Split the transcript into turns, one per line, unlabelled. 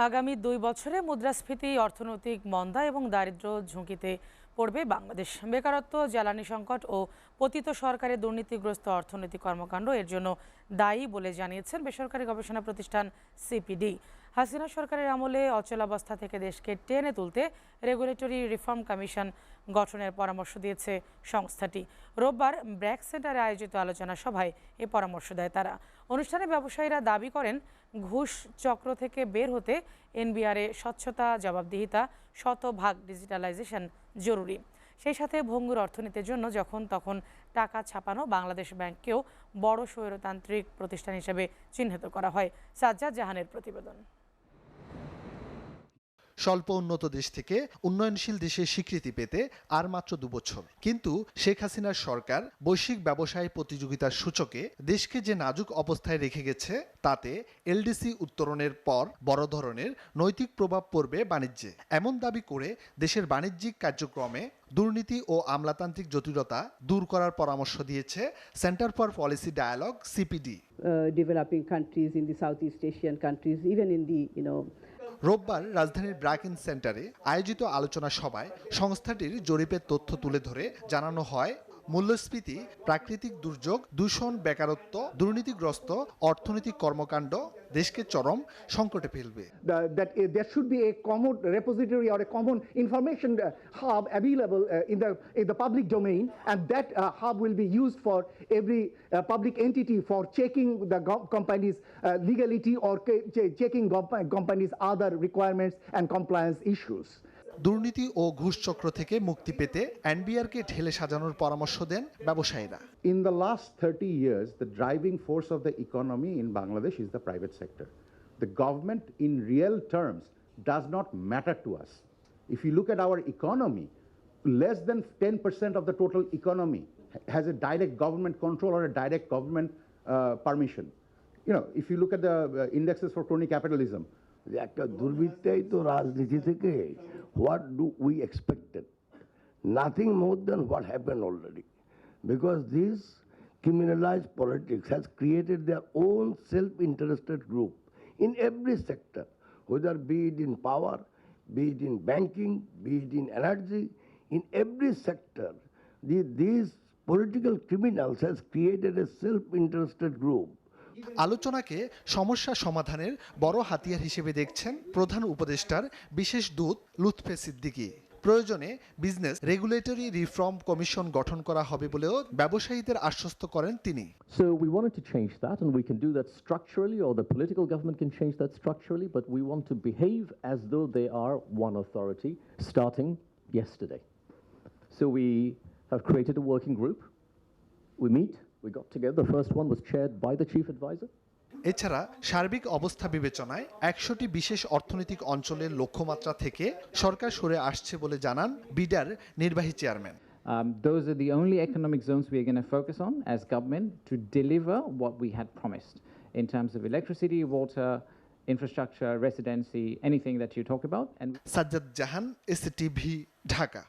আগামী 2 বছরে মুদ্রাস্ফীতি, অর্থনৈতিক মন্দা এবং দারিদ্র্য ঝুঁকিতে পড়বে বাংলাদেশ। বেকারত্ব, জ্বালানি সংকট ও পতিত সরকারের দুর্নীতিগ্রস্ত অর্থনৈতিক কর্মকাণ্ড এর জন্য দায়ী বলে জানিয়েছেন বেসরকারি গবেষণা প্রতিষ্ঠান সিপিডি। হাসিনা সরকারের আমলে অচলাবস্থা থেকে দেশকে টেনে তুলতে রেগুলেটরি রিফর্ম কমিশন গঠনের পরামর্শ দিয়েছে সংস্থাটি। রোববার ব্র্যাক সেন্টারে আয়োজিত আলোচনা সভায় এ পরামর্শ দেয় তারা। অনুষ্ঠানে ব্যবসায়ীরা দাবি করেন, ঘুষ চক্র থেকে বের হতে এনবিআরে স্বচ্ছতা, জবাবদিহিতা, শতভাগ ডিজিটালাইজেশন জরুরি। সেই সাথে ভঙ্গুর অর্থনীতির জন্য যখন তখন টাকা ছাপানো বাংলাদেশ ব্যাংককেও বড় স্বৈরতান্ত্রিক প্রতিষ্ঠান হিসেবে চিহ্নিত করা হয়। সাজ্জাদ জাহানের প্রতিবেদন।
স্বল্প উন্নত দেশ থেকে উন্নয়নশীল দেশের স্বীকৃতি পেতে আর মাত্র 2 বছর, কিন্তু শেখ হাসিনার সরকার বৈশ্বিক ব্যবসায় প্রতিযোগিতার সূচকে দেশকে যে নাজুক অবস্থায় রেখে গেছে, তাতে এলডিসি উত্তরণের পর বড় ধরনের নৈতিক প্রভাব পড়বে বাণিজ্যে, এমন দাবি করে দেশের বাণিজ্যিক কার্যক্রমে দুর্নীতি ও আমলাতান্ত্রিক জটিলতা দূর করার পরামর্শ দিয়েছে Centre for Policy Dialogue CPD.
Developing countries in the Southeast Asian countries, even in the
রোববার রাজধানীর ব্র্যাক সেন্টারে আয়োজিত আলোচনা সভায় সংস্থাটির জরিপের তথ্য তুলে ধরে জানানো হয়, মূল্যস্ফীতি, প্রাকৃতিক দুর্যোগ, দূষণ, বেকারত্ব, দুর্নীতিগ্রস্ত অর্থনৈতিক কর্মকাণ্ড দেশকে চরম সংকটে ফেলবে।
That there should be a common repository or a common information hub available in the public domain, and that hub will be used for every public entity for checking the company's legality or checking companies' other requirements and compliance issues.
দুর্নীতি ও ঘুষচক্র থেকে মুক্তি পেতে এনবিআরকে ঢেলে সাজানোর পরামর্শ দেন ব্যবসায়ীরা।
In the last 30 years, the driving force of the economy in Bangladesh is the private sector. The government in real terms does not matter to us. If you look at our economy, less than 10% of the total economy has a direct government control or a direct government permission. You know, if you look at the indexes for crony capitalism,
একটা দুর্বৃত্তাই তো রাজনীতি থেকে what do we expected? Nothing more than what happened already. Because this criminalized politics has created their own self-interested group in every sector, whether be it in power, be it in banking, be it in energy, in every sector. These political criminals has created a self-interested group.
আলোচনাকে সমস্যা সমাধানের বড় হাতিয়ার হিসেবে দেখছেন প্রধান উপদেষ্টার বিশেষ দূত লুৎফে সিদ্দিকী। প্রয়োজনে বিজনেস রেগুলেটরি রিফর্ম কমিশন গঠন করা হবে বলেও ব্যবসায়ীদের আশ্বস্ত করেন তিনি।
So we wanted to change that, and we can do that structurally, or the political government can change that structurally, but we want to behave as though they are one authority starting yesterday. So we have created a working group. We meet. We got together. The first one was chaired by the chief advisor.
এছাড়া সার্বিক অবস্থা বিবেচনায় 100টি বিশেষ অর্থনৈতিক অঞ্চলের লক্ষ্যমাত্রা থেকে সরকার সরে আসছে বলে জানান বিডার নির্বাহী chairman.
Those are the only economic zones we are going to focus on as government to deliver what we had promised in terms of electricity, water, infrastructure, residency, anything that you talk about. And
Sajjad Jahan, SCTV, Dhaka.